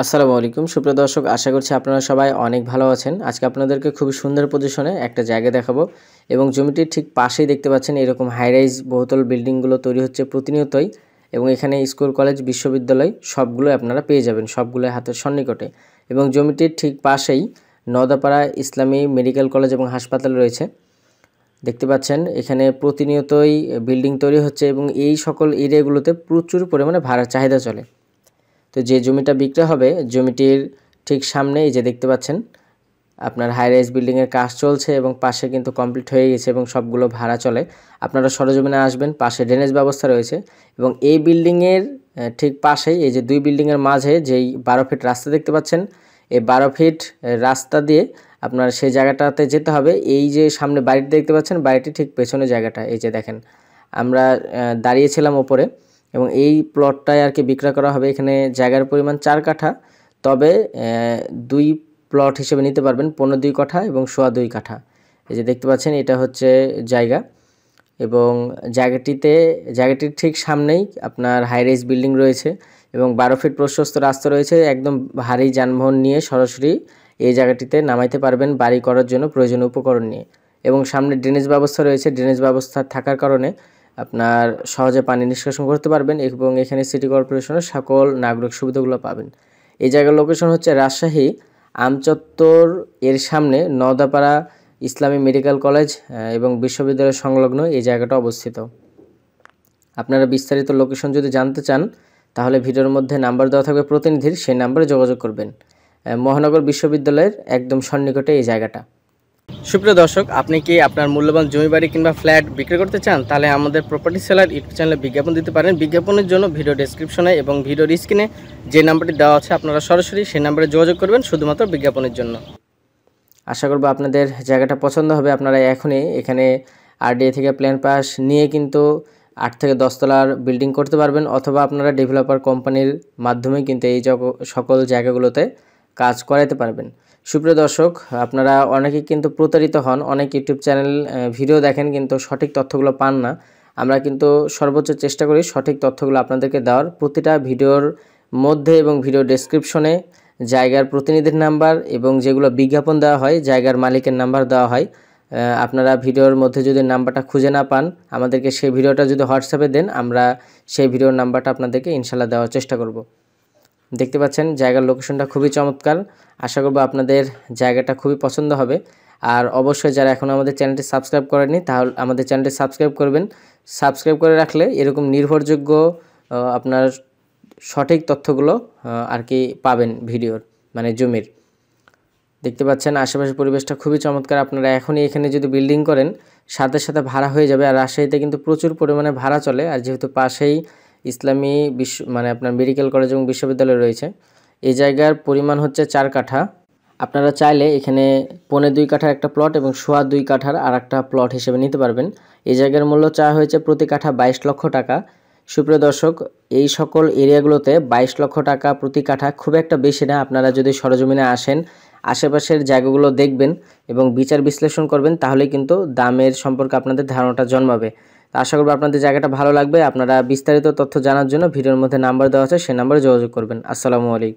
আসসালামু আলাইকুম সুপ্রিয় দর্শক, আশা করছি আপনারা সবাই অনেক ভালো আছেন। আজকে আপনাদেরকে খুবই সুন্দর পজিশনে একটা জায়গা দেখাবো এবং জমিটির ঠিক পাশেই দেখতে পাচ্ছেন এরকম হাই রাইজ বহুতল বিল্ডিংগুলো তৈরি হচ্ছে প্রতিনিয়তই এবং এখানে স্কুল, কলেজ, বিশ্ববিদ্যালয় সবগুলো আপনারা পেয়ে যাবেন, সবগুলো হাতের সন্নিকটে। এবং জমিটির ঠিক পাশেই নওদাপাড়া ইসলামী মেডিকেল কলেজ এবং হাসপাতাল রয়েছে। দেখতে পাচ্ছেন এখানে প্রতিনিয়তই বিল্ডিং তৈরি হচ্ছে এবং এই সকল এরিয়াগুলোতে প্রচুর পরিমাণে ভাড়ার চাহিদা চলে। তো যে জমিটা বিক্রি হবে জমিটির ঠিক সামনে এই যে দেখতে পাচ্ছেন আপনার হাই রাইজ বিল্ডিংয়ের কাজ চলছে এবং পাশে কিন্তু কমপ্লিট হয়ে গেছে এবং সবগুলো ভাড়া চলে। আপনারা সরজমিনে আসবেন, পাশে ড্রেনেজ ব্যবস্থা রয়েছে এবং এই বিল্ডিংয়ের ঠিক পাশেই এই যে দুই বিল্ডিংয়ের মাঝে যেই 12 ফিট রাস্তা দেখতে পাচ্ছেন, এই 12 ফিট রাস্তা দিয়ে আপনার সেই জায়গাটাতে যেতে হবে। এই যে সামনে বাড়িটি দেখতে পাচ্ছেন, বাড়িটি ঠিক পেছনে জায়গাটা এই যে দেখেন, আমরা দাঁড়িয়েছিলাম ওপরে এবং এই প্লটটায় আর কি বিক্রয় করা হবে। এখানে জায়গার পরিমাণ 4 কাঠা, তবে 2 প্লট হিসেবে নিতে পারবেন 15-2 কাঠা এবং 2.25 কাঠা। এই যে দেখতে পাচ্ছেন এটা হচ্ছে জায়গা এবং জায়গাটির ঠিক সামনেই আপনার হাই রাইজ বিল্ডিং রয়েছে এবং 12 ফিট প্রশস্ত রাস্তা রয়েছে। একদম ভারী যানবাহন নিয়ে সরাসরি এই জায়গাটিতে নামাইতে পারবেন বাড়ি করার জন্য প্রয়োজনীয় উপকরণ নিয়ে। এবং সামনে ড্রেনেজ ব্যবস্থা রয়েছে, ড্রেনেজ ব্যবস্থা থাকার কারণে আপনার সহজে পানি নিষ্কাশন করতে পারবেন এবং এখানে সিটি কর্পোরেশনের সকল নাগরিক সুবিধাগুলো পাবেন। এই জায়গার লোকেশন হচ্ছে রাজশাহী আমচত্বর এর সামনে নওদাপাড়া ইসলামী মেডিকেল কলেজ এবং বিশ্ববিদ্যালয় সংলগ্ন এই জায়গাটা অবস্থিত। আপনারা বিস্তারিত লোকেশন যদি জানতে চান তাহলে ভিডিওর মধ্যে নাম্বার দেওয়া থাকবে প্রতিনিধির, সেই নাম্বারে যোগাযোগ করবেন। মহানগর বিশ্ববিদ্যালয়ের একদম সন্নিকটে এই জায়গাটা। সুপ্রিয় দর্শক, আপনি কি আপনার মূল্যবান জমি বাড়ি কিংবা ফ্ল্যাট বিক্রি করতে চান? তাহলে আমাদের প্রপার্টি সেলার ইউটিউব চ্যানেলে বিজ্ঞাপন দিতে পারেন। বিজ্ঞাপনের জন্য ভিডিও ডেসক্রিপশনে এবং ভিডিওর স্ক্রিনে যে নাম্বারটি দেওয়া আছে আপনারা সরাসরি সেই নাম্বারে যোগাযোগ করবেন শুধুমাত্র বিজ্ঞাপনের জন্য। আশা করব আপনাদের জায়গাটা পছন্দ হবে। আপনারা এখনই এখানে আরডিএ থেকে প্ল্যান পাস নিয়ে কিন্তু 8 থেকে 10 তলার বিল্ডিং করতে পারবেন, অথবা আপনারা ডেভেলপার কোম্পানির মাধ্যমে কিন্তু এই সকল জায়গাগুলোতে কাজ করাতে পারবেন। সুপ্রিয় দর্শক, আপনারা অনেকেই কিন্তু প্রতারিত হন, অনেক ইউটিউব চ্যানেল ভিডিও দেখেন কিন্তু সঠিক তথ্যগুলো পান না। আমরা কিন্তু সর্বোচ্চ চেষ্টা করি সঠিক তথ্যগুলো আপনাদেরকে দেওয়ার। প্রতিটা ভিডিওর মধ্যে এবং ভিডিও ডেসক্রিপশনে জায়গার প্রতিনিধির নাম্বার এবং যেগুলো বিজ্ঞাপন দেওয়া হয় জায়গার মালিকের নাম্বার দেওয়া হয়। আপনারা ভিডিওর মধ্যে যদি নাম্বারটা খুঁজে না পান আমাদেরকে সেই ভিডিওটা যদি হোয়াটসঅ্যাপে দেন, আমরা সেই ভিডিওর নাম্বারটা আপনাদেরকে ইনশাল্লাহ দেওয়ার চেষ্টা করব। দেখতে পাচ্ছেন জায়গার লোকেশনটা খুবই চমৎকার। আশা করব আপনাদের জায়গাটা খুবই পছন্দ হবে। আর অবশ্যই যারা এখনও আমাদের চ্যানেলটি সাবস্ক্রাইব করেননি তাহলে আমাদের চ্যানেলটি সাবস্ক্রাইব করবেন। সাবস্ক্রাইব করে রাখলে এরকম নির্ভরযোগ্য আপনার সঠিক তথ্যগুলো আর কি পাবেন ভিডিওর, মানে জমির। দেখতে পাচ্ছেন আশেপাশের পরিবেশটা খুবই চমৎকার। আপনারা এখনই এখানে যদি বিল্ডিং করেন সাথে সাথে ভাড়া হয়ে যাবে। আর রাজশাহীতে কিন্তু প্রচুর পরিমাণে ভাড়া চলে, আর যেহেতু পাশেই ইসলামী মানে আপনার মেডিকেল কলেজ এবং বিশ্ববিদ্যালয় রয়েছে। এই জায়গার পরিমাণ হচ্ছে 4 কাঠা। আপনারা চাইলে এখানে 2.25 কাঠার একটা প্লট এবং 2.25 কাঠার আর একটা প্লট হিসেবে নিতে পারবেন। এই জায়গার মূল্য চাওয়া হয়েছে প্রতি কাঠা 22 লক্ষ টাকা। সুপ্রিয় দর্শক, এই সকল এরিয়াগুলোতে 22 লক্ষ টাকা প্রতি কাঠা খুব একটা বেশি না। আপনারা যদি সরজমিনে আসেন, আশেপাশের জায়গাগুলো দেখবেন এবং বিচার বিশ্লেষণ করবেন তাহলে কিন্তু দামের সম্পর্কে আপনাদের ধারণাটা জন্মাবে। আশা করব আপনাদের জায়গাটা ভালো লাগবে। আপনারা বিস্তারিত তথ্য জানার জন্য ভিডিওর মধ্যে নাম্বার দেওয়া আছে, সেই নাম্বারে যোগাযোগ করবেন। আসসালামু আলাইকুম।